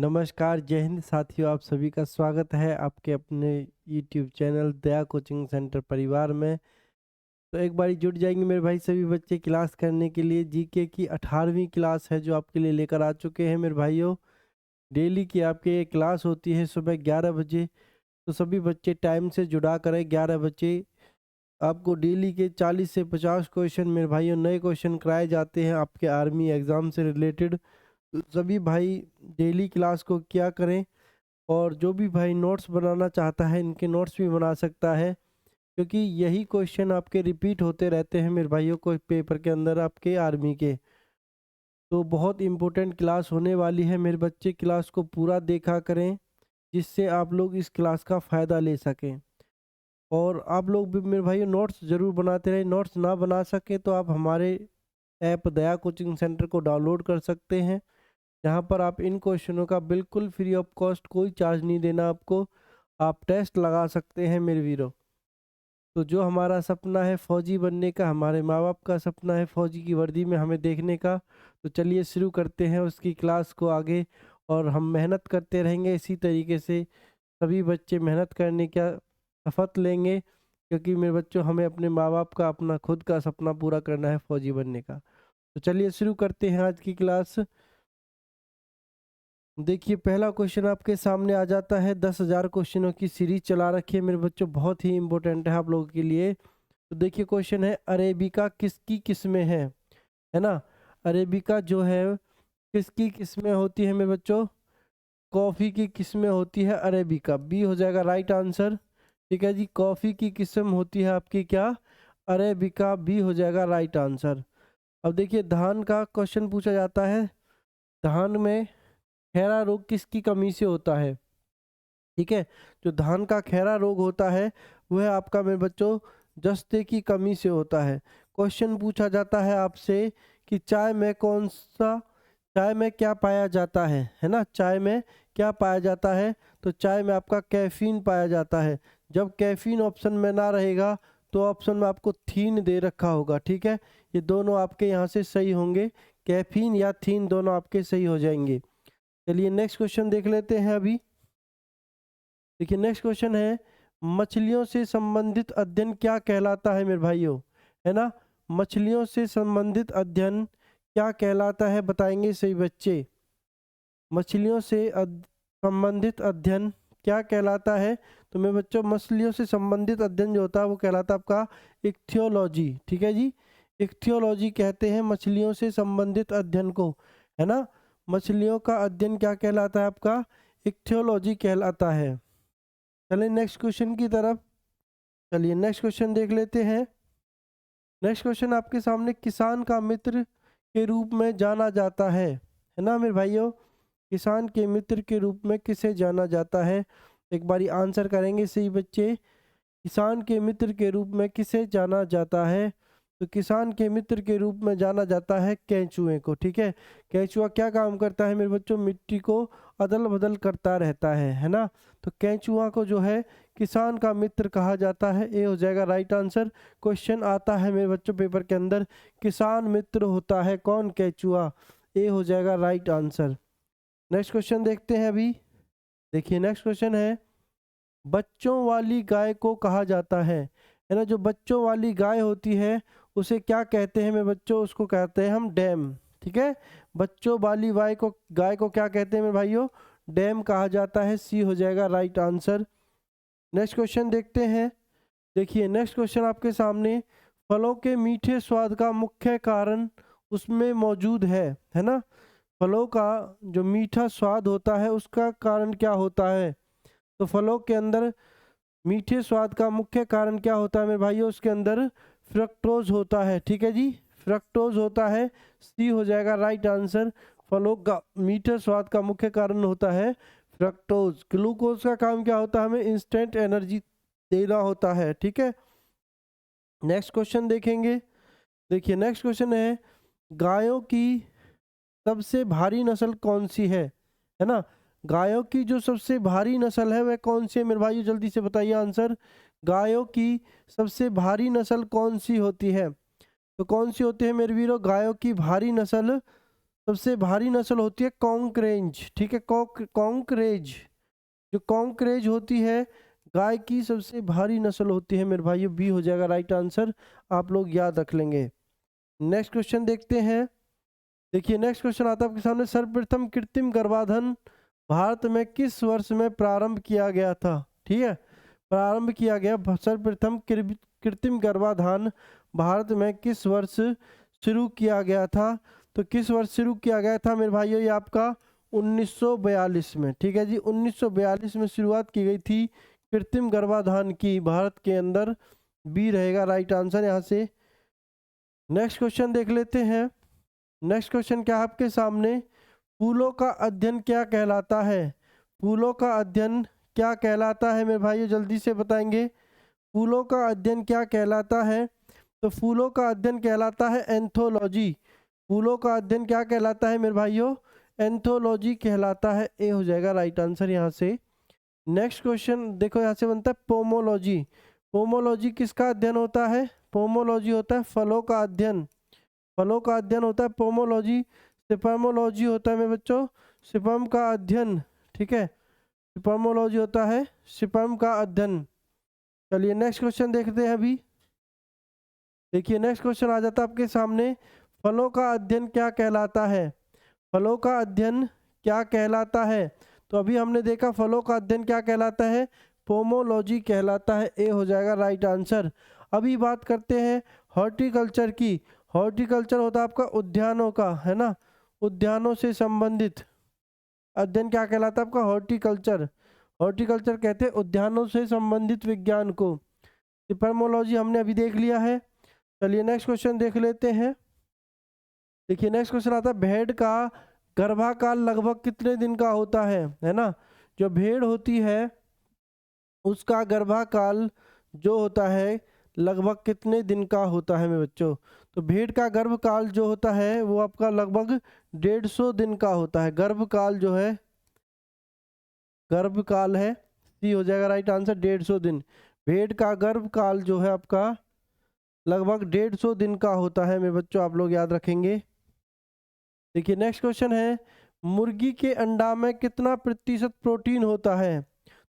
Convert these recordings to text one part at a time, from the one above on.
नमस्कार, जय हिंद साथियों, आप सभी का स्वागत है आपके अपने यूट्यूब चैनल दया कोचिंग सेंटर परिवार में। तो एक बारी जुट जाएंगे मेरे भाई सभी बच्चे क्लास करने के लिए। जीके की 18वीं क्लास है जो आपके लिए लेकर आ चुके हैं मेरे भाइयों। डेली की आपके ये क्लास होती है सुबह 11 बजे। तो सभी बच्चे टाइम से जुड़ा करें। 11 बजे आपको डेली के 40 से 50 क्वेश्चन मेरे भाइयों नए क्वेश्चन कराए जाते हैं आपके आर्मी एग्ज़ाम से रिलेटेड। तो सभी भाई डेली क्लास को क्या करें, और जो भी भाई नोट्स बनाना चाहता है इनके नोट्स भी बना सकता है, क्योंकि यही क्वेश्चन आपके रिपीट होते रहते हैं मेरे भाइयों को पेपर के अंदर आपके आर्मी के। तो बहुत इम्पोर्टेंट क्लास होने वाली है मेरे बच्चे, क्लास को पूरा देखा करें जिससे आप लोग इस क्लास का फ़ायदा ले सकें। और आप लोग भी मेरे भाइयों नोट्स ज़रूर बनाते रहें। नोट्स ना बना सके तो आप हमारे ऐप दया कोचिंग सेंटर को डाउनलोड कर सकते हैं, जहाँ पर आप इन क्वेश्चनों का बिल्कुल फ्री ऑफ कॉस्ट, कोई चार्ज नहीं देना आपको, आप टेस्ट लगा सकते हैं मेरे वीरों। तो जो हमारा सपना है फौजी बनने का, हमारे माँ बाप का सपना है फौजी की वर्दी में हमें देखने का, तो चलिए शुरू करते हैं उसकी क्लास को आगे। और हम मेहनत करते रहेंगे इसी तरीके से, सभी बच्चे मेहनत करने का शपथ लेंगे, क्योंकि मेरे बच्चों हमें अपने माँ बाप का, अपना खुद का सपना पूरा करना है फौजी बनने का। तो चलिए शुरू करते हैं आज की क्लास। देखिए पहला क्वेश्चन आपके सामने आ जाता है। 10,000 क्वेश्चनों की सीरीज चला रखी है मेरे बच्चों, बहुत ही इंपॉर्टेंट है आप लोगों के लिए। तो देखिए क्वेश्चन है, अरेबिका किसकी किस्में हैं, है ना। अरेबिका जो है किसकी किस्में होती है मेरे बच्चों, कॉफ़ी की किस्में होती है अरेबिका। बी हो जाएगा राइट आंसर। ठीक है जी, कॉफ़ी की किस्म होती है आपकी क्या, अरेबिका। बी हो जाएगा राइट आंसर। अब देखिए धान का क्वेश्चन पूछा जाता है। धान में खैरा रोग किसकी कमी से होता है। ठीक है, जो धान का खैरा रोग होता है वह आपका मेरे बच्चों जस्ते की कमी से होता है। क्वेश्चन पूछा जाता है आपसे कि चाय में कौन सा, चाय में क्या पाया जाता है ना। चाय में क्या पाया जाता है, तो चाय में आपका कैफीन पाया जाता है। जब कैफीन ऑप्शन में ना रहेगा तो ऑप्शन में आपको थीन दे रखा होगा। ठीक है, ये दोनों आपके यहाँ से सही होंगे, कैफीन या थीन दोनों आपके सही हो जाएंगे। चलिए नेक्स्ट क्वेश्चन देख लेते हैं अभी। देखिए नेक्स्ट क्वेश्चन है, मछलियों से संबंधित अध्ययन क्या कहलाता है मेरे भाइयों, है ना। मछलियों से संबंधित अध्ययन क्या कहलाता है, बताएंगे सही बच्चे। मछलियों से संबंधित अध्ययन क्या कहलाता है, तो मेरे बच्चों मछलियों से संबंधित अध्ययन जो होता है वो कहलाता है आपका इक्थियोलॉजी। ठीक है जी, इक्थियोलॉजी कहते हैं मछलियों से संबंधित अध्ययन को, है ना। मछलियों का अध्ययन क्या कहलाता है आपका, इक्थियोलॉजी कहलाता है। चलिए नेक्स्ट क्वेश्चन की तरफ। चलिए नेक्स्ट क्वेश्चन देख लेते हैं। नेक्स्ट क्वेश्चन आपके सामने, किसान का मित्र के रूप में जाना जाता है ना मेरे भाइयों। किसान के मित्र के रूप में किसे जाना जाता है, एक बारी आंसर करेंगे सही बच्चे। किसान के मित्र के रूप में किसे जाना जाता है, तो किसान के मित्र के रूप में जाना जाता है केंचुए को। ठीक है, केंचुआ क्या काम करता है मेरे बच्चों, मिट्टी को अदल बदल करता रहता है ना। तो केंचुआ को जो है किसान का मित्र कहा जाता है। ए हो जाएगा राइट आंसर। क्वेश्चन आता है मेरे बच्चों पेपर के अंदर, किसान मित्र होता है कौन, केंचुआ। ए हो जाएगा राइट आंसर। नेक्स्ट क्वेश्चन देखते हैं अभी। देखिए नेक्स्ट क्वेश्चन है, बच्चों वाली गाय को कहा जाता है ना। जो बच्चों वाली गाय होती है उसे क्या कहते हैं मेरे बच्चों, उसको कहते हैं हम डैम। ठीक है, बच्चों वाली गाय को क्या कहते हैं मेरे भाइयों, डैम कहा जाता है। सी हो जाएगा राइट आंसर। नेक्स्ट क्वेश्चन देखते हैं। देखिए नेक्स्ट क्वेश्चन आपके सामने, फलों के मीठे स्वाद का मुख्य कारण उसमें मौजूद है ना। फलों का जो मीठा स्वाद होता है उसका कारण क्या होता है, तो फलों के अंदर मीठे स्वाद का मुख्य कारण क्या होता है मेरे भाइयों, उसके अंदर फ्रक्टोज होता है। ठीक है जी, फ्रक्टोज होता है। सी हो जाएगा राइट आंसर। फलों का मीठे स्वाद का मुख्य कारण होता है फ्रक्टोज। ग्लूकोज का काम क्या होता है, हमें इंस्टेंट एनर्जी देना होता है। ठीक है, नेक्स्ट क्वेश्चन देखेंगे। देखिए नेक्स्ट क्वेश्चन है, गायों की सबसे भारी नस्ल कौन सी है ना। गायों की जो सबसे भारी नस्ल है वह कौन सी है मेरे भाइयों, जल्दी से बताइए आंसर। गायों की सबसे भारी नस्ल कौन सी होती है, तो कौन सी होती है मेरे वीरों, गायों की भारी नस्ल सबसे भारी नस्ल होती है कॉन्करेज, ठीक है, कॉन्करेज, जो कॉन्करेज होती है गाय की सबसे भारी नस्ल होती है मेरे भाइयों। बी हो जाएगा राइट आंसर, आप लोग याद रख लेंगे। नेक्स्ट क्वेश्चन देखते हैं। देखिए नेक्स्ट क्वेश्चन आता है आपके सामने, सर्वप्रथम कृत्रिम गर्भाधान भारत में किस वर्ष में प्रारंभ किया गया था? ठीक है, प्रारंभ किया गया सर्वप्रथम कृत्रिम गर्भाधान भारत में किस वर्ष शुरू किया गया था? तो किस वर्ष शुरू किया गया था मेरे भाइयों? ये आपका 1942 में, ठीक है जी, 1942 में शुरुआत की गई थी कृत्रिम गर्भाधान की भारत के अंदर। बी रहेगा राइट आंसर यहाँ से। नेक्स्ट क्वेश्चन देख लेते हैं। नेक्स्ट क्वेश्चन क्या है आपके सामने, फूलों का अध्ययन क्या कहलाता है? फूलों का अध्ययन क्या कहलाता है मेरे भाइयों, जल्दी से बताएंगे। फूलों का अध्ययन क्या कहलाता है? तो फूलों का अध्ययन कहलाता है एंथोलॉजी। फूलों का अध्ययन क्या कहलाता है मेरे भाइयों? एंथोलॉजी कहलाता है। ए हो जाएगा राइट आंसर यहाँ से। नेक्स्ट क्वेश्चन देखो, यहाँ से बनता है पोमोलॉजी। पोमोलॉजी किसका अध्ययन होता है? पोमोलॉजी होता है फलों का अध्ययन, फलों का अध्ययन होता है पोमोलॉजी। स्पर्मोलॉजी होता है मेरे बच्चों स्पर्म का अध्ययन, ठीक है, स्पर्मोलॉजी होता है स्पर्म का अध्ययन। चलिए नेक्स्ट क्वेश्चन देखते हैं अभी। देखिए नेक्स्ट क्वेश्चन आ जाता है आपके सामने, फलों का अध्ययन क्या कहलाता है? फलों का अध्ययन क्या कहलाता है? तो अभी हमने देखा फलों का अध्ययन क्या कहलाता है, पोमोलॉजी कहलाता है। ए हो जाएगा राइट आंसर। अभी बात करते हैं हॉर्टिकल्चर की। हॉर्टिकल्चर होता है आपका उद्यानों का, है ना, उद्यानों से संबंधित अध्ययन क्या कहलाता है आपका? हॉर्टिकल्चर। हॉर्टिकल्चर कहते हैं उद्यानों से संबंधित विज्ञान को। स्पर्मोलॉजी हमने अभी देख लिया है। चलिए नेक्स्ट क्वेश्चन देख लेते हैं। देखिए नेक्स्ट क्वेश्चन आता है, भेड़ का गर्भाकाल लगभग कितने दिन का होता है ना? जो भेड़ होती है उसका गर्भाकाल जो होता है लगभग कितने दिन का होता है मेरे बच्चों? तो भेड़ का गर्भकाल जो होता है वो आपका लगभग 150 दिन का होता है। गर्भकाल जो है, गर्भकाल है, सी हो जाएगा राइट आंसर, 150 दिन। भेड़ का गर्भकाल जो है आपका लगभग 150 दिन का होता है मेरे बच्चों, आप लोग याद रखेंगे। देखिए नेक्स्ट क्वेश्चन है, मुर्गी के अंडा में कितना प्रतिशत प्रोटीन होता है?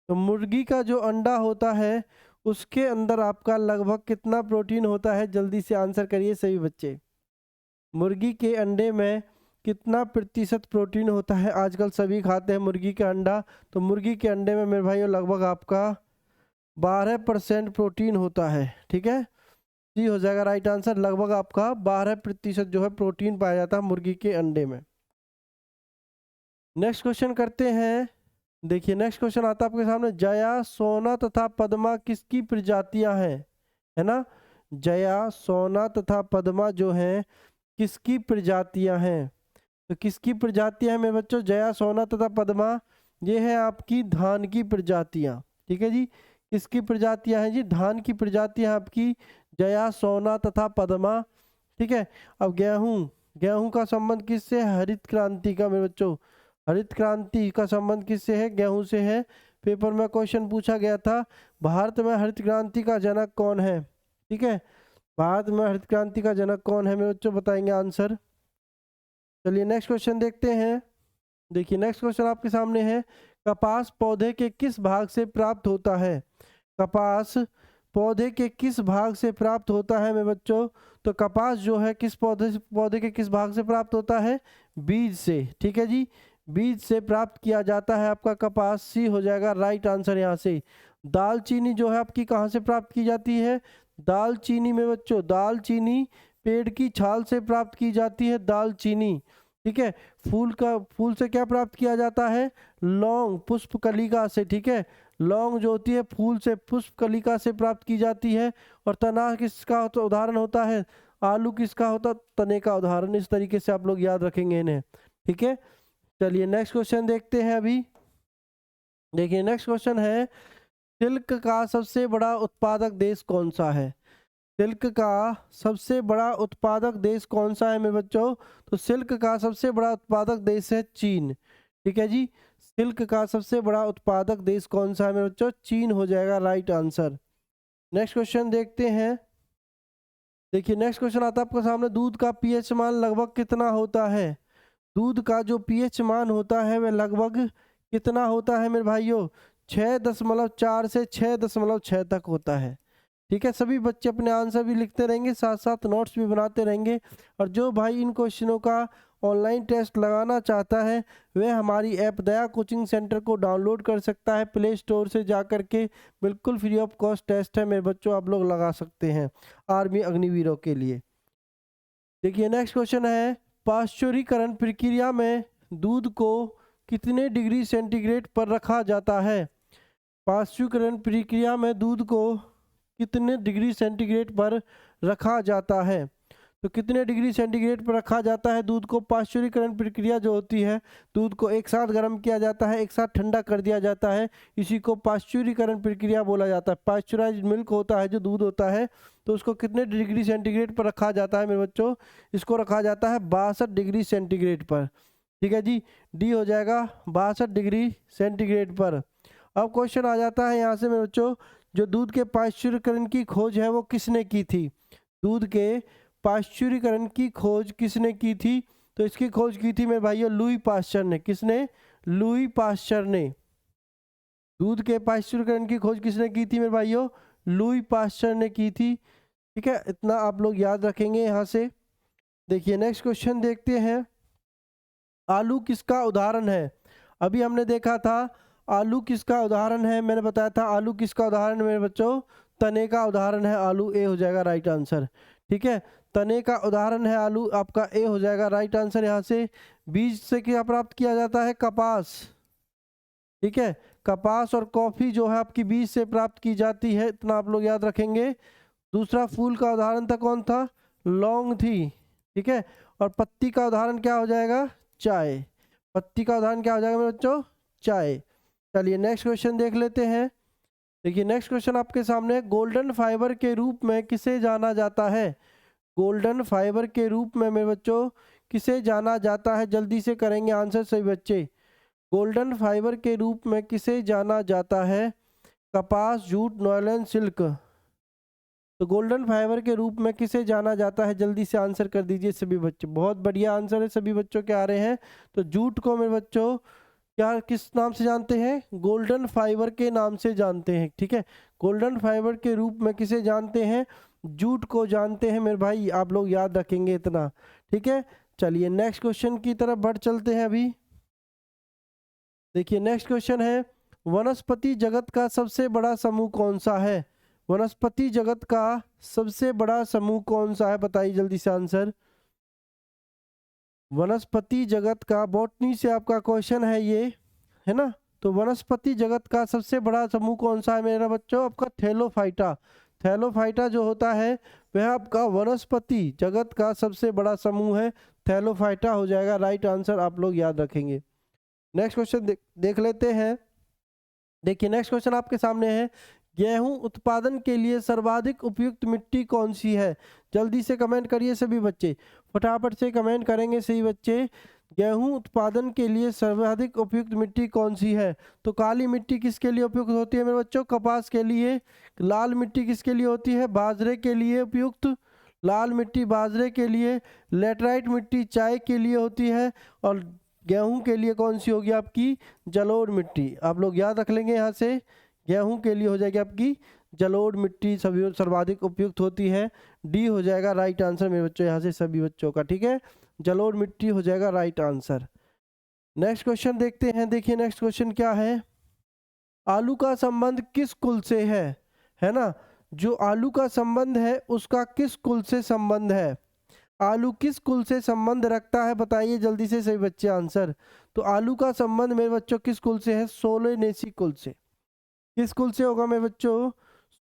तो मुर्गी का जो अंडा होता है उसके अंदर आपका लगभग कितना प्रोटीन होता है? जल्दी से आंसर करिए सभी बच्चे। मुर्गी के अंडे में कितना प्रतिशत प्रोटीन होता है? आजकल सभी खाते हैं मुर्गी का अंडा, तो मुर्गी के अंडे में मेरे भाइयों लगभग आपका 12% प्रोटीन होता है, ठीक है, जी हो जाएगा राइट आंसर। लगभग आपका 12% जो है प्रोटीन पाया जाता है मुर्गी के अंडे में। नेक्स्ट क्वेश्चन करते हैं। देखिए नेक्स्ट क्वेश्चन आता है आपके सामने, जया, सोना तथा पद्मा किसकी प्रजातियां हैं? है ना, जया, सोना तथा पद्मा जो हैं किसकी प्रजातियां हैं? तो किसकी प्रजातियां हैं मेरे बच्चों? जया, सोना तथा पद्मा ये है आपकी धान की प्रजातियां, ठीक है जी। किसकी प्रजातियां हैं जी? धान की प्रजातियां आपकी जया, सोना तथा पद्मा, ठीक है। अब गेहूं, गेहूं का संबंध किससे? हरित क्रांति का मेरे बच्चों, हरित क्रांति का संबंध किससे है? गेहूं से है। पेपर में क्वेश्चन पूछा गया था, भारत में हरित क्रांति का जनक कौन है? ठीक है, भारत में हरित क्रांति का जनक कौन है मेरे बच्चों, बताएंगे आंसर। चलिए नेक्स्ट क्वेश्चन देखते हैं। देखिए नेक्स्ट क्वेश्चन आपके सामने है, कपास पौधे के किस भाग से प्राप्त होता है? कपास पौधे के किस भाग से प्राप्त होता है मेरे बच्चों? तो कपास जो है किस पौधे के किस भाग से प्राप्त होता है? बीज से, ठीक है जी, बीज से प्राप्त किया जाता है आपका कपास। सी हो जाएगा राइट आंसर यहाँ से। दालचीनी जो है आपकी कहाँ से प्राप्त की जाती है? दालचीनी में बच्चों, दालचीनी पेड़ की छाल से प्राप्त की जाती है दालचीनी, ठीक है। फूल से क्या प्राप्त किया जाता है? लौंग, पुष्प कलिका से, ठीक है। लौंग जो होती है फूल से, पुष्प कलिका से प्राप्त की जाती है। और तना किसका उदाहरण होता है? आलू किसका होता? तने का उदाहरण। इस तरीके से आप लोग याद रखेंगे इन्हें, ठीक है। चलिए नेक्स्ट क्वेश्चन देखते हैं अभी। देखिए नेक्स्ट क्वेश्चन है, सिल्क का सबसे बड़ा उत्पादक देश कौन सा है? सिल्क का सबसे बड़ा उत्पादक देश कौन सा है मेरे बच्चों? तो सिल्क का सबसे बड़ा उत्पादक देश है चीन, ठीक है जी। सिल्क का सबसे बड़ा उत्पादक देश कौन सा है मेरे बच्चों? चीन हो जाएगा राइट आंसर। नेक्स्ट क्वेश्चन देखते हैं। देखिए नेक्स्ट क्वेश्चन आता है आपके सामने, दूध का पीएच मान लगभग कितना होता है? दूध का जो पीएच मान होता है वह लगभग कितना होता है मेरे भाइयों? 6.4 से 6.6 तक होता है। ठीक है, सभी बच्चे अपने आंसर भी लिखते रहेंगे, साथ साथ नोट्स भी बनाते रहेंगे। और जो भाई इन क्वेश्चनों का ऑनलाइन टेस्ट लगाना चाहता है वह हमारी ऐप दया कोचिंग सेंटर को डाउनलोड कर सकता है प्ले स्टोर से जा कर के। बिल्कुल फ्री ऑफ कॉस्ट टेस्ट है मेरे बच्चों, आप लोग लगा सकते हैं आर्मी अग्निवीरों के लिए। देखिए नेक्स्ट क्वेश्चन है, पाश्चुरीकरण प्रक्रिया में दूध को कितने डिग्री सेंटीग्रेड पर रखा जाता है? पाश्चुरीकरण प्रक्रिया में दूध को कितने डिग्री सेंटीग्रेड पर रखा जाता है? तो कितने डिग्री सेंटीग्रेड पर रखा जाता है दूध को? पाश्चुरीकरण प्रक्रिया जो होती है, दूध को एक साथ गर्म किया जाता है, एक साथ ठंडा कर दिया जाता है, इसी को पाश्चुरीकरण प्रक्रिया बोला जाता है। पाश्चुराइज्ड मिल्क होता है जो दूध होता है, तो उसको कितने डिग्री सेंटीग्रेड पर रखा जाता है मेरे बच्चों? इसको रखा जाता है 62 डिग्री सेंटीग्रेड पर। ठीक है जी, डी हो जाएगा 62 डिग्री सेंटीग्रेड पर। अब क्वेश्चन आ जाता है यहाँ से मेरे बच्चों, जो दूध के पाश्चुरीकरण की खोज है वो किसने की थी? दूध के पाश्चुरीकरण की खोज किसने की थी? तो इसकी खोज की थी मेरे भाइयों लुई पाश्चर ने। किसने? लुई पाश्चर ने। दूध के पाश्चुरीकरण की खोज किसने की थी मेरे भाइयों? लुई पाश्चर ने की थी। ठीक है, इतना आप लोग याद रखेंगे यहाँ से। देखिए नेक्स्ट क्वेश्चन देखते हैं, आलू किसका उदाहरण है? अभी हमने देखा था आलू किसका उदाहरण है, मैंने बताया था आलू किसका उदाहरण है मेरे बच्चों? तने का उदाहरण है आलू, ए हो जाएगा राइट आंसर। ठीक है, तने का उदाहरण है आलू, आपका ए हो जाएगा राइट आंसर यहाँ से। बीज से क्या प्राप्त किया जाता है? कपास। ठीक है, कपास और कॉफी जो है आपकी बीज से प्राप्त की जाती है, इतना आप लोग याद रखेंगे। दूसरा फूल का उदाहरण था, कौन था? लौंग थी। ठीक है, और पत्ती का उदाहरण क्या हो जाएगा? चाय। पत्ती का उदाहरण क्या हो जाएगा मेरे बच्चों? चाय। चलिए नेक्स्ट क्वेश्चन देख लेते हैं। देखिए नेक्स्ट क्वेश्चन आपके सामने, गोल्डन फाइबर के रूप में किसे जाना जाता है? गोल्डन फाइबर के रूप में मेरे बच्चों किसे जाना जाता है? जल्दी से करेंगे आंसर सभी बच्चे। गोल्डन फाइबर के रूप में किसे जाना जाता है? कपास, जूट, नॉयलन, सिल्क। तो गोल्डन फाइबर के रूप में किसे जाना जाता है? जल्दी से आंसर कर दीजिए सभी बच्चे। बहुत बढ़िया आंसर है सभी बच्चों के आ रहे हैं। तो जूट को मेरे बच्चों क्या किस नाम से जानते हैं? गोल्डन फाइबर के नाम से जानते हैं। ठीक है, गोल्डन फाइबर के रूप में किसे जानते हैं? जूट को जानते हैं मेरे भाई, आप लोग याद रखेंगे इतना। ठीक है, चलिए नेक्स्ट क्वेश्चन की तरफ बढ़ चलते हैं अभी। देखिए नेक्स्ट क्वेश्चन है, वनस्पति जगत का सबसे बड़ा समूह कौन सा है? वनस्पति जगत का सबसे बड़ा समूह कौन सा है? बताइए जल्दी से आंसर। वनस्पति जगत का, बॉटनी से आपका क्वेश्चन है ये, है ना? तो वनस्पति जगत का सबसे बड़ा समूह कौन सा है मेरा बच्चों? आपका थैलोफाइटा। थैलोफाइटा जो होता है वह आपका वनस्पति जगत का सबसे बड़ा समूह है। थैलोफाइटा हो जाएगा राइट आंसर, आप लोग याद रखेंगे। नेक्स्ट क्वेश्चन देख लेते हैं। देखिए नेक्स्ट क्वेश्चन आपके सामने है, गेहूं उत्पादन के लिए सर्वाधिक उपयुक्त मिट्टी कौन सी है? जल्दी से कमेंट करिए सभी बच्चे, फटाफट से कमेंट करेंगे सही बच्चे। गेहूं उत्पादन के लिए सर्वाधिक उपयुक्त मिट्टी कौन सी है? तो काली मिट्टी किसके लिए उपयुक्त होती है मेरे बच्चों? कपास के लिए। लाल मिट्टी किसके लिए होती है? बाजरे के लिए उपयुक्त। लाल मिट्टी बाजरे के लिए। लेटराइट मिट्टी चाय के लिए होती है। और गेहूं के लिए कौन सी होगी आपकी? जलोढ़ मिट्टी। आप लोग याद रख लेंगे यहाँ से, गेहूं के लिए हो जाएगी आपकी जलोढ़ मिट्टी सभी सर्वाधिक उपयुक्त होती है। डी हो जाएगा राइट आंसर मेरे बच्चों यहाँ से सभी बच्चों का। ठीक है, जलोढ़ मिट्टी हो जाएगा राइट आंसर। नेक्स्ट क्वेश्चन देखते हैं। देखिए नेक्स्ट क्वेश्चन क्या है, आलू का संबंध किस कुल से है ना? जो आलू का संबंध है उसका किस कुल से संबंध है? आलू किस कुल से संबंध रखता है? बताइए जल्दी से सही बच्चे आंसर। तो आलू का संबंध मेरे बच्चों किस कुल से है? सोलेनेसी कुल से। किस कुल से होगा मेरे बच्चों?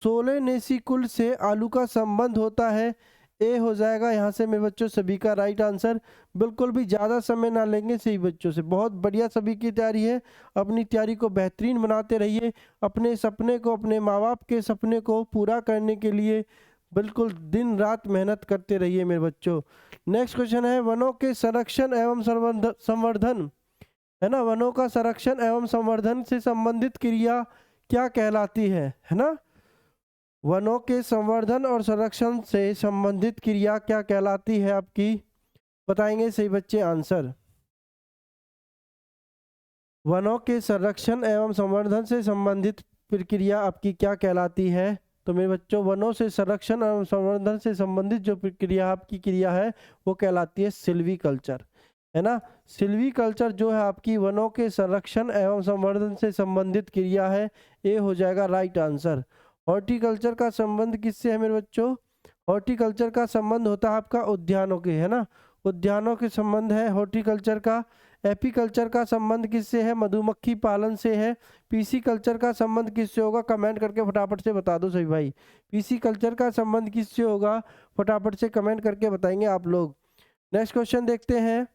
सोलेनेसी कुल से आलू का संबंध होता है। ए हो जाएगा यहाँ से मेरे बच्चों सभी का राइट आंसर। बिल्कुल भी ज़्यादा समय ना लेंगे सही बच्चों से। बहुत बढ़िया सभी की तैयारी है, अपनी तैयारी को बेहतरीन बनाते रहिए। अपने सपने को, अपने माँ बाप के सपने को पूरा करने के लिए बिल्कुल दिन रात मेहनत करते रहिए मेरे बच्चों। नेक्स्ट क्वेश्चन है, वनों के संरक्षण एवं संवर्धन, है ना? वनों का संरक्षण एवं संवर्धन से संबंधित क्रिया क्या कहलाती है ना? वनों के संवर्धन और संरक्षण से संबंधित क्रिया क्या कहलाती है आपकी? बताएंगे सही बच्चे आंसर। वनों के संरक्षण एवं संवर्धन से संबंधित प्रक्रिया आपकी क्या कहलाती है? तो मेरे बच्चों, वनों से संरक्षण एवं संवर्धन से संबंधित जो प्रक्रिया आपकी क्रिया है वो कहलाती है सिल्वीकल्चर, है ना। सिल्वीकल्चर जो है आपकी वनों के संरक्षण एवं संवर्धन से संबंधित क्रिया है। ये हो जाएगा राइट आंसर। हॉर्टिकल्चर का संबंध किससे है मेरे बच्चों? हॉर्टिकल्चर का संबंध होता है आपका उद्यानों के, है ना। उद्यानों के संबंध है हॉर्टिकल्चर का। एपीकल्चर का संबंध किससे है? मधुमक्खी पालन से है। पीसी कल्चर का संबंध किससे होगा? कमेंट करके फटाफट से बता दो सभी भाई। पीसी कल्चर का संबंध किससे होगा? फटाफट से कमेंट करके बताएंगे आप लोग। नेक्स्ट क्वेश्चन देखते हैं।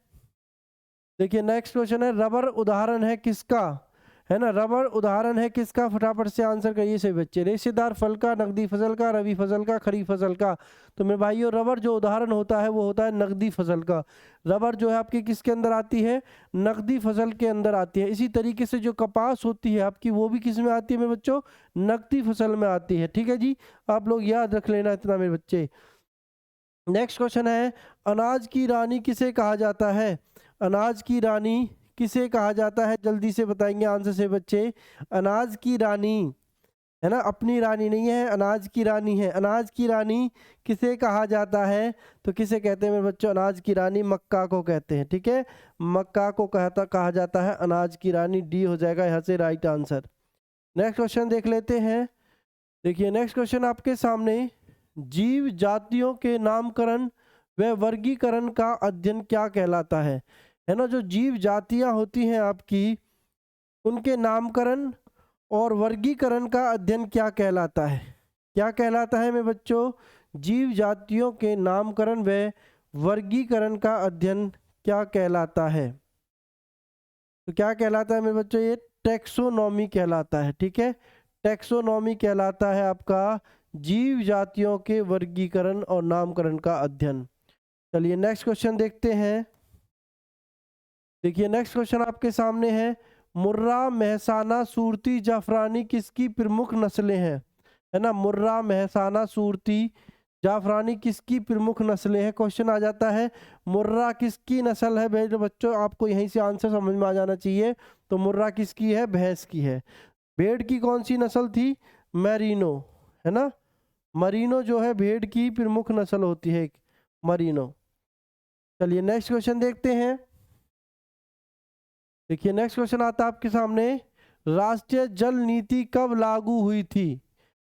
देखिए नेक्स्ट क्वेश्चन है, रबर उदाहरण है किसका? है ना, रबर उदाहरण है किसका? फटाफट से आंसर करिए सभी बच्चे। रेशेदार फल का, नकदी फसल का, रबी फसल का, खरीफ फसल का? तो मेरे भाइयों, रबर जो उदाहरण होता है वो होता है नकदी फसल का। रबर जो है आपकी किसके अंदर आती है? नकदी फसल के अंदर आती है। इसी तरीके से जो कपास होती है आपकी, वो भी किस में आती है मेरे बच्चों? नकदी फसल में आती है। ठीक है जी, आप लोग याद रख लेना इतना मेरे बच्चे। नेक्स्ट क्वेश्चन है, अनाज की रानी किसे कहा जाता है? अनाज की रानी किसे कहा जाता है? जल्दी से बताएंगे आंसर से बच्चे। अनाज की रानी, है ना, अपनी रानी नहीं है, अनाज की रानी है। अनाज की रानी किसे कहा जाता है? तो किसे कहते हैं मेरे बच्चों? अनाज की रानी मक्का को कहते हैं। ठीक है, मक्का को कहा जाता है अनाज की रानी। डी हो जाएगा यहाँ से राइट आंसर। नेक्स्ट क्वेश्चन देख लेते हैं। देखिए नेक्स्ट क्वेश्चन आपके सामने, जीव जातियों के नामकरण व वर्गीकरण का अध्ययन क्या कहलाता है? है ना, जो जीव जातियां होती हैं आपकी, उनके नामकरण और वर्गीकरण का अध्ययन क्या कहलाता है? क्या कहलाता है मेरे बच्चों? जीव जातियों के नामकरण व वर्गीकरण का अध्ययन क्या कहलाता है? तो क्या कहलाता है मेरे बच्चों? ये टैक्सोनॉमी कहलाता है। ठीक है, टैक्सोनॉमी कहलाता है आपका जीव जातियों के वर्गीकरण और नामकरण का अध्ययन। चलिए नेक्स्ट क्वेश्चन देखते हैं। देखिए नेक्स्ट क्वेश्चन आपके सामने है, मुर्रा, महसाना, सूरती, जाफरानी किसकी प्रमुख नस्लें हैं? है ना, मुर्रा, महसाना, सूरती, जाफरानी किसकी प्रमुख नस्लें हैं? क्वेश्चन आ जाता है मुर्रा किसकी नस्ल है? मेरे बच्चों, आपको यहीं से आंसर समझ में आ जाना चाहिए। तो मुर्रा किसकी है? भैंस की है। भेड़ की कौन सी नस्ल थी? मैरिनो, है ना। मरीनो जो है भेड़ की प्रमुख नस्ल होती है, मरीनो। चलिए नेक्स्ट क्वेश्चन देखते हैं। देखिए नेक्स्ट क्वेश्चन आता है आपके सामने, राष्ट्रीय जल नीति कब लागू हुई थी?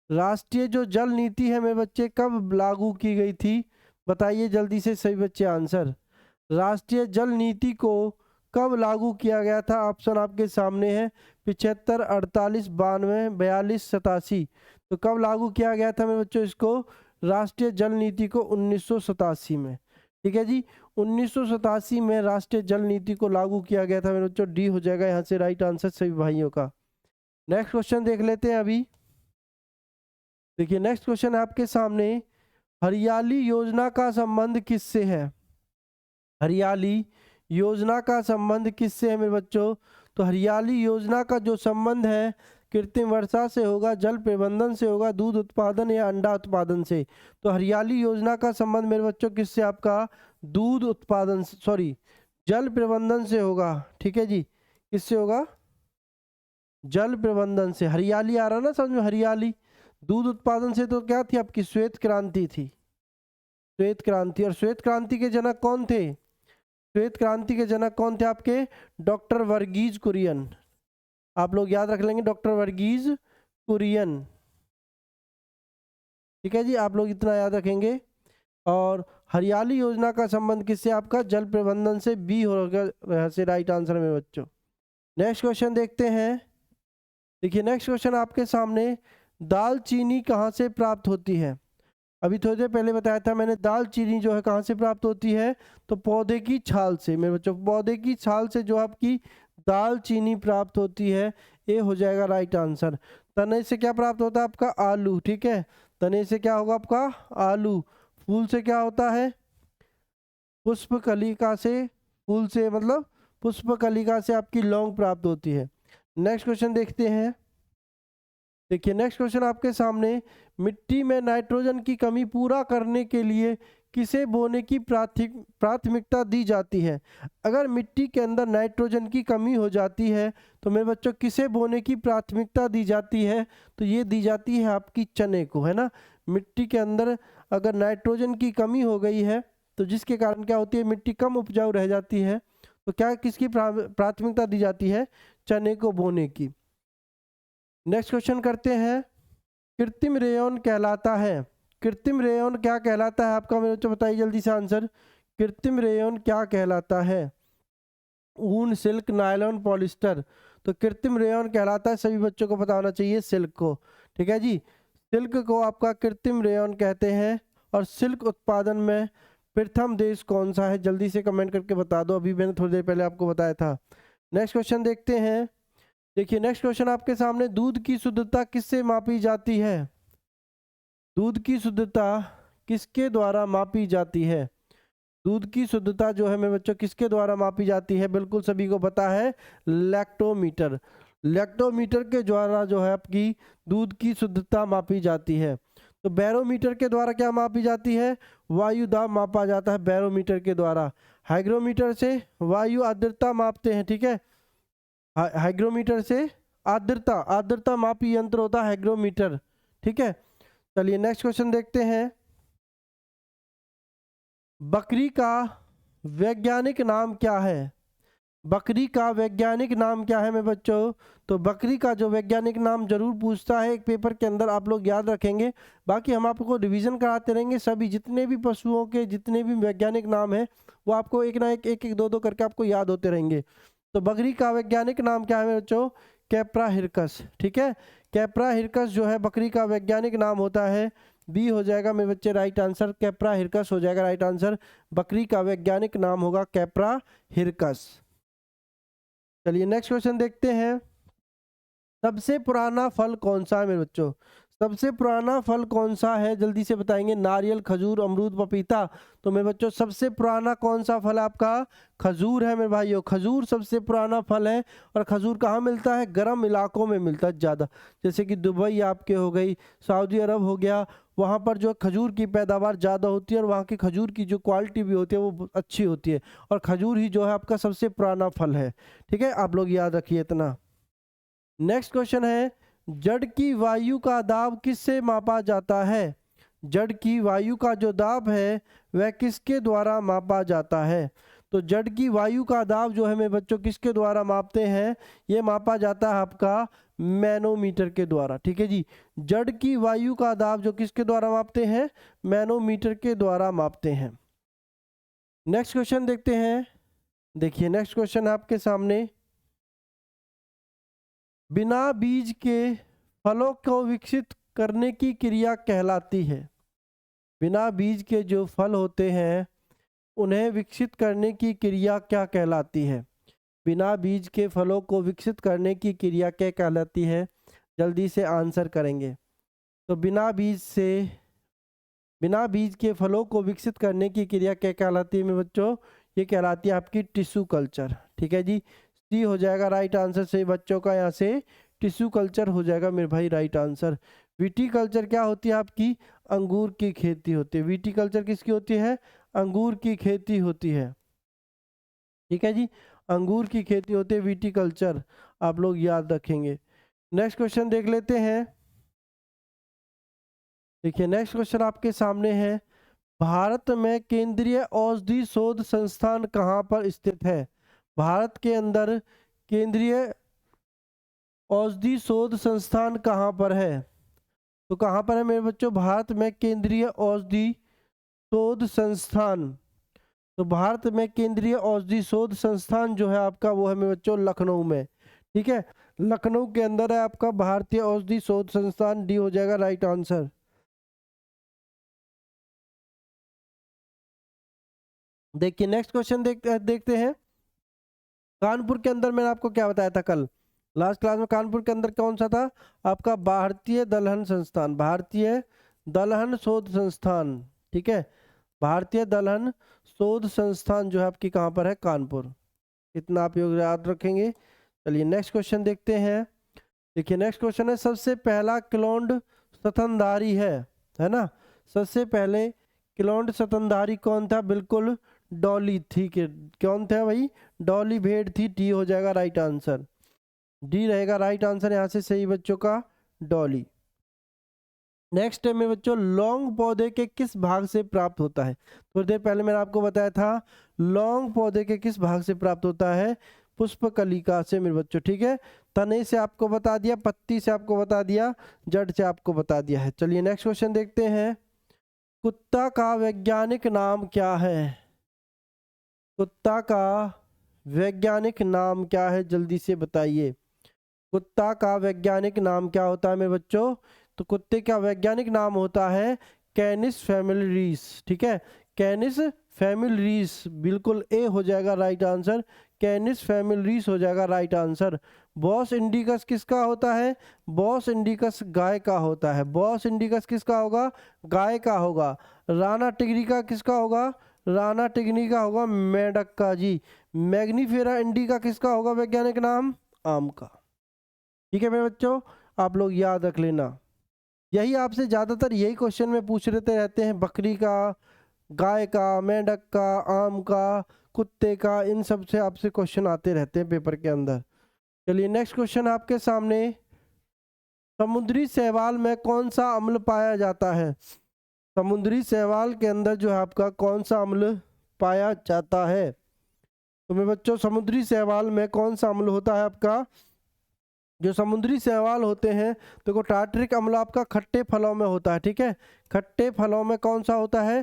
राष्ट्रीय जो जल नीति है मेरे बच्चे, कब लागू की गई थी? बताइए जल्दी से सभी बच्चे आंसर। राष्ट्रीय जल नीति को कब लागू किया गया था? ऑप्शन आपके सामने है, 75, 48, 92, 42, 87। तो कब लागू किया गया था मेरे बच्चों इसको? राष्ट्रीय जल नीति को 1987 में। ठीक है जी, 1987 में राष्ट्रीय जल नीति को लागू किया गया था मेरे बच्चों। डी हो जाएगा यहाँ से राइट आंसर सभी भाइयों का। नेक्स्ट क्वेश्चन देख लेते हैं अभी। देखिए नेक्स्ट क्वेश्चन आपके सामने, हरियाली योजना का संबंध किससे है? हरियाली योजना का संबंध किससे है मेरे बच्चों? तो हरियाली योजना का जो संबंध है, कृत्रिम वर्षा से होगा, जल प्रबंधन से होगा, दूध उत्पादन या अंडा उत्पादन से। तो हरियाली योजना का संबंध मेरे बच्चों किससे? आपका दूध उत्पादन, सॉरी, जल प्रबंधन से होगा। ठीक है जी, किससे होगा? जल प्रबंधन से। हरियाली आ रहा ना समझ में, हरियाली। दूध उत्पादन से तो क्या थी आपकी? श्वेत क्रांति थी, श्वेत क्रांति। और श्वेत क्रांति के जनक कौन थे? श्वेत क्रांति के जनक कौन थे आपके? डॉक्टर वर्गीज कुरियन। आप लोग याद रख लेंगे, डॉक्टर वर्गीज कुरियन। ठीक है जी, आप लोग इतना याद रखेंगे। और हरियाली योजना का संबंध किससे? आपका जल प्रबंधन से। बी होगा यहाँ से राइट आंसर में बच्चों। नेक्स्ट क्वेश्चन देखते हैं। देखिए नेक्स्ट क्वेश्चन आपके सामने, दालचीनी कहाँ से प्राप्त होती है? अभी थोड़ी देर पहले बताया था मैंने, दालचीनी जो है कहाँ से प्राप्त होती है? तो पौधे की छाल से मेरे बच्चों। पौधे की छाल से जो आपकी दालचीनी प्राप्त होती है, ये हो जाएगा राइट आंसर। तने से क्या प्राप्त होता है? आपका आलू। ठीक है, तने से क्या होगा? आपका आलू। फूल से क्या होता है? पुष्प कलिका से, फूल से मतलब पुष्प कलिका से आपकी लौंग प्राप्त होती है। नेक्स्ट क्वेश्चन देखते हैं। देखिए नेक्स्ट क्वेश्चन आपके सामने, मिट्टी में नाइट्रोजन की कमी पूरा करने के लिए किसे बोने की प्राथमिकता दी जाती है? अगर मिट्टी के अंदर नाइट्रोजन की कमी हो जाती है तो मेरे बच्चों किसे बोने की प्राथमिकता दी जाती है? तो ये दी जाती है आपकी चने को, है ना। मिट्टी के अंदर अगर नाइट्रोजन की कमी हो गई है तो जिसके कारण क्या होती है, मिट्टी कम उपजाऊ रह जाती है, तो क्या किसकी प्राथमिकता दी जाती है? चने को बोने की। नेक्स्ट क्वेश्चन करते हैं। कृत्रिम रेयॉन कहलाता है, कृत्रिम रेयॉन क्या कहलाता है आपका? मेरे बच्चों बताइए जल्दी से आंसर। कृत्रिम रेयॉन क्या कहलाता है? ऊन, सिल्क, नायलॉन, पॉलिस्टर। तो कृत्रिम रेयॉन कहलाता है, सभी बच्चों को पता होना चाहिए, सिल्क को। ठीक है जी, सिल्क को आपका कृत्रिम रेयॉन कहते हैं। और सिल्क उत्पादन में प्रथम देश कौन सा है? जल्दी से कमेंट करके बता दो, अभी मैंने थोड़ी देर पहले आपको बताया था। नेक्स्ट क्वेश्चन देखते हैं। देखिए नेक्स्ट क्वेश्चन आपके सामने, दूध की शुद्धता किससे मापी जाती है? दूध की शुद्धता किसके द्वारा मापी जाती है? दूध की शुद्धता जो है मेरे बच्चों किसके द्वारा मापी जाती है? बिल्कुल सभी को पता है, लैक्टोमीटर। लैक्टोमीटर के द्वारा जो है आपकी दूध की शुद्धता मापी जाती है। तो बैरोमीटर के द्वारा क्या मापी जाती है? वायु दाब मापा जाता है बैरोमीटर के द्वारा। हाइग्रोमीटर से वायु आर्द्रता मापते हैं, ठीक है। हाइग्रोमीटर से आर्द्रता, आर्द्रता मापी यंत्र होता है हाइग्रोमीटर, ठीक है। चलिए नेक्स्ट क्वेश्चन देखते हैं। बकरी का वैज्ञानिक नाम क्या है? बकरी का वैज्ञानिक नाम क्या है मेरे बच्चों? तो बकरी का जो वैज्ञानिक नाम जरूर पूछता है एक पेपर के अंदर, आप लोग याद रखेंगे। बाकी हम आपको रिवीजन कराते रहेंगे, सभी जितने भी पशुओं के जितने भी वैज्ञानिक नाम है वो आपको एक ना एक एक एक दो दो करके आपको याद होते रहेंगे। तो बकरी का वैज्ञानिक नाम क्या है मेरे बच्चों? कैप्रा हिरकस, ठीक है। कैप्रा हिरकस जो है बकरी का वैज्ञानिक नाम होता है। बी हो जाएगा मेरे बच्चे राइट आंसर, कैप्रा हिरकस हो जाएगा राइट आंसर। बकरी का वैज्ञानिक नाम होगा कैप्रा हिरकस। चलिए नेक्स्ट क्वेश्चन देखते हैं। सबसे पुराना फल कौन सा है मेरे बच्चों? सबसे पुराना फल कौन सा है? जल्दी से बताएंगे। नारियल, खजूर, अमरूद, पपीता। तो मेरे बच्चों सबसे पुराना कौन सा फल है आपका? खजूर है मेरे भाइयों, खजूर सबसे पुराना फल है। और खजूर कहाँ मिलता है? गर्म इलाकों में मिलता है ज़्यादा, जैसे कि दुबई आपके हो गई, सऊदी अरब हो गया, वहाँ पर जो खजूर की पैदावार ज़्यादा होती है और वहाँ की खजूर की जो क्वालिटी भी होती है वो अच्छी होती है। और खजूर ही जो है आपका सबसे पुराना फल है, ठीक है। आप लोग याद रखिए इतना। नेक्स्ट क्वेश्चन है, जड़ की वायु का दाब किससे मापा जाता है? जड़ की वायु का जो दाब है वह किसके द्वारा मापा जाता है? तो जड़ की वायु का दाब जो है मेरे बच्चों किसके द्वारा मापते हैं? ये मापा जाता है आपका मैनोमीटर के द्वारा, ठीक है जी। जड़ की वायु का दाब जो किसके द्वारा मापते हैं? मैनोमीटर के द्वारा मापते हैं। नेक्स्ट क्वेश्चन देखते हैं। देखिए नेक्स्ट क्वेश्चन आपके सामने, बिना बीज के फलों को विकसित करने की क्रिया कहलाती है। बिना बीज के जो फल होते हैं उन्हें विकसित करने की क्रिया क्या कहलाती है? बिना बीज के फलों को विकसित करने की क्रिया क्या कहलाती है? जल्दी से आंसर करेंगे। तो बिना बीज के फलों को विकसित करने की क्रिया क्या कहलाती है मेरे बच्चों? ये कहलाती है आपकी टिश्यू कल्चर, ठीक है जी। सी हो जाएगा राइट आंसर से बच्चों का, यहाँ से टिश्यू कल्चर हो जाएगा मेरे भाई राइट आंसर। विटीकल्चर क्या होती है आपकी? अंगूर की खेती होती है। विटीकल्चर किसकी होती है? अंगूर की खेती होती है, ठीक है जी। अंगूर की खेती होती है विटीकल्चर, आप लोग याद रखेंगे। नेक्स्ट क्वेश्चन देख लेते हैं। देखिए नेक्स्ट क्वेश्चन आपके सामने है, भारत में केंद्रीय औषधि शोध संस्थान कहाँ पर स्थित है? भारत के अंदर केंद्रीय औषधि शोध संस्थान कहाँ पर है? तो कहाँ पर है मेरे बच्चों? भारत में केंद्रीय औषधि शोध संस्थान। तो भारत में केंद्रीय औषधि शोध संस्थान जो है आपका वो है मेरे बच्चों लखनऊ में, ठीक है। लखनऊ के अंदर है आपका भारतीय औषधि शोध संस्थान। डी हो जाएगा राइट आंसर। देखिए नेक्स्ट क्वेश्चन देखते हैं। कानपुर के अंदर मैंने आपको क्या बताया था कल लास्ट क्लास में? कानपुर के अंदर कौन सा था आपका? भारतीय दलहन संस्थान, भारतीय दलहन शोध संस्थान, ठीक है। भारतीय दलहन शोध संस्थान जो है आपकी कहाँ पर है? कानपुर। इतना आप याद रखेंगे। चलिए नेक्स्ट क्वेश्चन देखते हैं। देखिए नेक्स्ट क्वेश्चन है, सबसे पहला क्लोन्ड स्तनधारी है ना? सबसे पहले क्लोन्ड स्तनधारी कौन था? बिल्कुल डॉली, ठीक है। कौन था भाई? डॉली भेड़ थी। डी हो जाएगा राइट आंसर, डी रहेगा राइट आंसर यहाँ से सही बच्चों का, डॉली। नेक्स्ट है मेरे बच्चों, लौंग पौधे के किस भाग से प्राप्त होता है? थोड़ी देर पहले मैंने आपको बताया था लौंग पौधे के किस भाग से प्राप्त होता है? पुष्पकलिका से मेरे बच्चों, ठीक है। तने से आपको बता दिया, पत्ती से आपको बता दिया, जड़ से आपको बता दिया है। चलिए नेक्स्ट क्वेश्चन देखते हैं। कुत्ता का वैज्ञानिक नाम क्या है? कुत्ता का वैज्ञानिक नाम क्या है? जल्दी से बताइए। कुत्ता का वैज्ञानिक नाम क्या होता है मेरे बच्चों? तो कुत्ते का वैज्ञानिक नाम होता है कैनिस फैमिलिस, ठीक है। कैनिस फैमिलिस, बिल्कुल ए हो जाएगा राइट आंसर, कैनिस फैमिलिस हो जाएगा राइट आंसर। बॉस इंडिकस किसका होता है? बॉस इंडिकस गाय का होता है। बॉस इंडिकस किसका होगा? गाय का होगा। राना टिग्रिका किसका होगा? राना टिग्री का होगा मेंढक का जी। मैग्नीफेरा इंडिका किसका होगा वैज्ञानिक नाम? आम का। ठीक है मेरे बच्चों, आप लोग याद रख लेना। यही आपसे ज़्यादातर यही क्वेश्चन में पूछ लेते रहते हैं, बकरी का, गाय का, मेंढक का, आम का, कुत्ते का, इन सब से आपसे क्वेश्चन आते रहते हैं पेपर के अंदर। चलिए नेक्स्ट क्वेश्चन आपके सामने, समुद्री शैवाल में कौन सा अम्ल पाया जाता है? समुद्री शैवाल के अंदर जो है आपका कौन सा अम्ल पाया जाता है? तो मेरे बच्चों समुद्री शैवाल में कौन सा अम्ल होता है आपका? जो समुद्री शैवाल होते हैं तो टार्टरिक अम्ल आपका खट्टे फलों में होता है, ठीक है। खट्टे फलों में कौन सा होता है?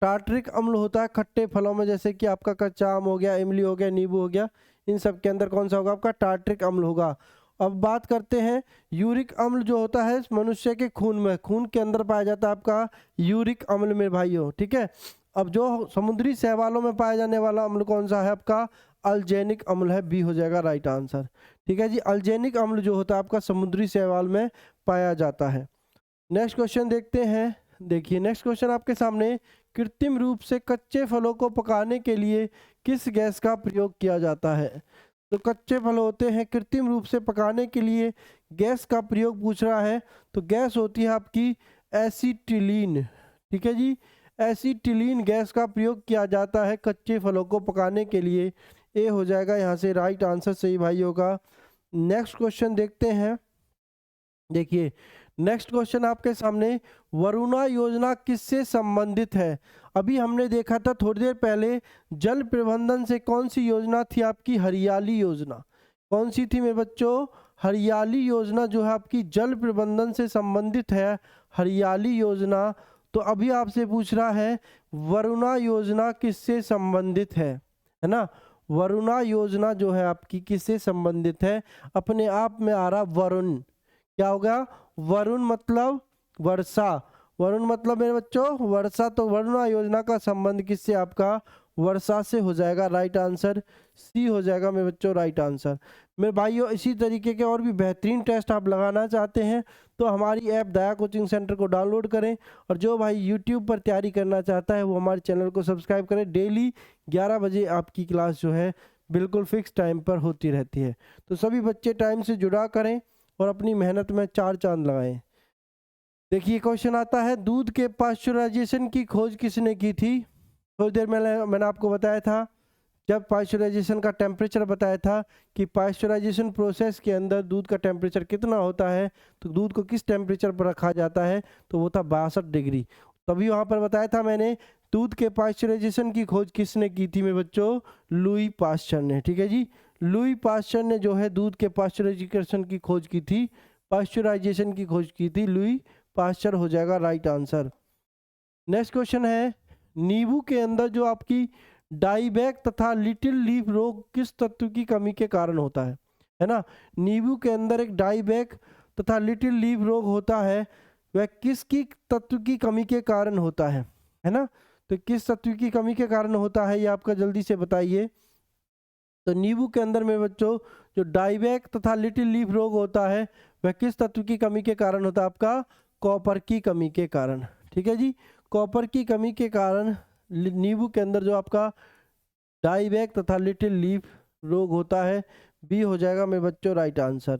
टार्टरिक अम्ल होता है खट्टे फलों में, जैसे कि आपका कच्चा आम हो गया, इमली हो गया, नींबू हो गया, इन सब के अंदर कौन सा होगा आपका? टार्टरिक अम्ल होगा। अब बात करते हैं यूरिक अम्ल जो होता है मनुष्य के खून में, खून के अंदर पाया जाता है आपका यूरिक अम्ल मेरे भाइयों, ठीक है। अब जो समुद्री शैवालों में पाया जाने वाला अम्ल कौन सा है आपका? अल्जेनिक अम्ल है, बी हो जाएगा राइट आंसर, ठीक है जी। अल्जेनिक अम्ल जो होता है आपका समुद्री शैवाल में पाया जाता है। नेक्स्ट क्वेश्चन देखते हैं। देखिए नेक्स्ट क्वेश्चन आपके सामने, कृत्रिम रूप से कच्चे फलों को पकाने के लिए किस गैस का प्रयोग किया जाता है? तो कच्चे फल होते हैं, कृत्रिम रूप से पकाने के लिए गैस का प्रयोग पूछ रहा है, तो गैस होती है आपकी एसीटिलीन, ठीक है जी। एसीटिलीन गैस का प्रयोग किया जाता है कच्चे फलों को पकाने के लिए, ए हो जाएगा यहाँ से राइट आंसर सही भाइयों का। नेक्स्ट क्वेश्चन देखते हैं। देखिए नेक्स्ट क्वेश्चन आपके सामने, वरुणा योजना किससे संबंधित है? अभी हमने देखा था थोड़ी देर पहले जल प्रबंधन से कौन सी योजना थी आपकी? हरियाली योजना। कौन सी थी मेरे बच्चों? हरियाली योजना जो है आपकी जल प्रबंधन से संबंधित है, हरियाली योजना। तो अभी आपसे पूछ रहा है वरुणा योजना किससे संबंधित है ना। वरुणा योजना जो है आपकी किससे संबंधित है? अपने आप में आ रहा वरुण, क्या होगा? वरुण मतलब वर्षा, वरुण मतलब मेरे बच्चों वर्षा, तो वरुणा योजना का संबंध किससे आपका? वर्षा से हो जाएगा राइट आंसर, सी हो जाएगा मेरे बच्चों राइट आंसर। मेरे भाइयों इसी तरीके के और भी बेहतरीन टेस्ट आप लगाना चाहते हैं तो हमारी ऐप दया कोचिंग सेंटर को डाउनलोड करें, और जो भाई यूट्यूब पर तैयारी करना चाहता है वो हमारे चैनल को सब्सक्राइब करें। डेली 11 बजे आपकी क्लास जो है बिल्कुल फिक्स टाइम पर होती रहती है, तो सभी बच्चे टाइम से जुड़ा करें और अपनी मेहनत में 4 चांद लगाएं। देखिए क्वेश्चन आता है, दूध के पाश्चराइजेशन की खोज किसने की थी? थोड़ी देर मैंने आपको बताया था, जब पाश्चराइजेशन का टेम्परेचर बताया था कि पाश्चराइजेशन प्रोसेस के अंदर दूध का टेम्परेचर कितना होता है, तो दूध को किस टेम्परेचर पर रखा जाता है, तो वो था 62 डिग्री। तभी वहाँ पर बताया था मैंने, दूध के पाश्चराइजेशन की खोज किसने की थी मेरे बच्चों? लुई पाश्चर ने, ठीक है जी। लुई पाश्चर ने जो है दूध के पाश्चराइजेशन की खोज की थी, पाश्चराइजेशन की खोज की थी लुई पाश्चर हो जाएगा राइट आंसर। नेक्स्ट क्वेश्चन है, नींबू के अंदर जो आपकी डाईबैक तथा लिटिल लीफ रोग किस तत्व की कमी के कारण होता है ना। नींबू के अंदर एक डाईबैक तथा लिटिल लीफ रोग होता है, वह किसकी तत्व की कमी के कारण होता है ना। तो किस तत्व की कमी के कारण होता है ये आपका जल्दी से बताइए। तो नींबू के अंदर में बच्चों जो डाईबैक तथा लिटिल लीफ रोग होता है वह किस तत्व की कमी के कारण होता है आपका? कॉपर की कमी के कारण, ठीक है जी। कॉपर की कमी के कारण नींबू के अंदर जो आपका डाईबैक तथा लिटिल लीफ रोग होता है, बी हो जाएगा मेरे बच्चों राइट आंसर।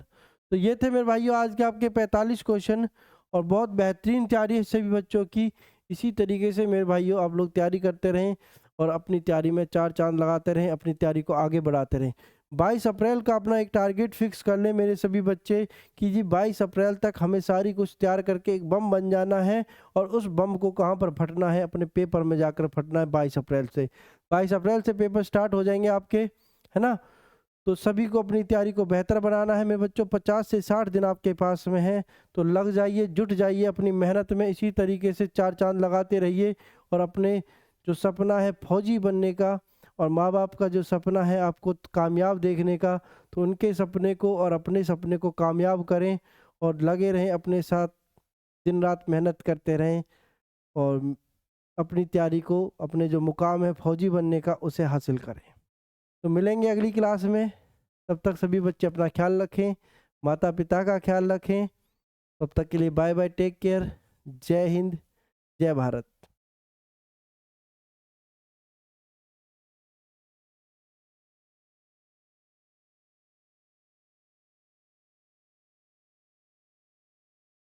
तो ये थे मेरे भाइयों आज के आपके 45 क्वेश्चन, और बहुत बेहतरीन तैयारी है सभी बच्चों की। इसी तरीके से मेरे भाइयों आप लोग तैयारी करते रहें और अपनी तैयारी में 4 चाँद लगाते रहें, अपनी तैयारी को आगे बढ़ाते रहें। 22 अप्रैल का अपना एक टारगेट फिक्स कर लें मेरे सभी बच्चे कि जी 22 अप्रैल तक हमें सारी कुछ तैयार करके एक बम बन जाना है और उस बम को कहाँ पर फटना है, अपने पेपर में जाकर फटना है 22 अप्रैल से। 22 अप्रैल से पेपर स्टार्ट हो जाएंगे आपके, है ना? तो सभी को अपनी तैयारी को बेहतर बनाना है मेरे बच्चों। 50 से 60 दिन आपके पास में है, तो लग जाइए, जुट जाइए अपनी मेहनत में। इसी तरीके से 4 चाँद लगाते रहिए और अपने जो सपना है फौजी बनने का और माँ बाप का जो सपना है आपको कामयाब देखने का, तो उनके सपने को और अपने सपने को कामयाब करें और लगे रहें अपने साथ, दिन रात मेहनत करते रहें और अपनी तैयारी को, अपने जो मुकाम है फौजी बनने का, उसे हासिल करें। तो मिलेंगे अगली क्लास में, तब तक सभी बच्चे अपना ख्याल रखें, माता पिता का ख्याल रखें। तब तक के लिए बाय बाय, टेक केयर, जय हिंद, जय भारत।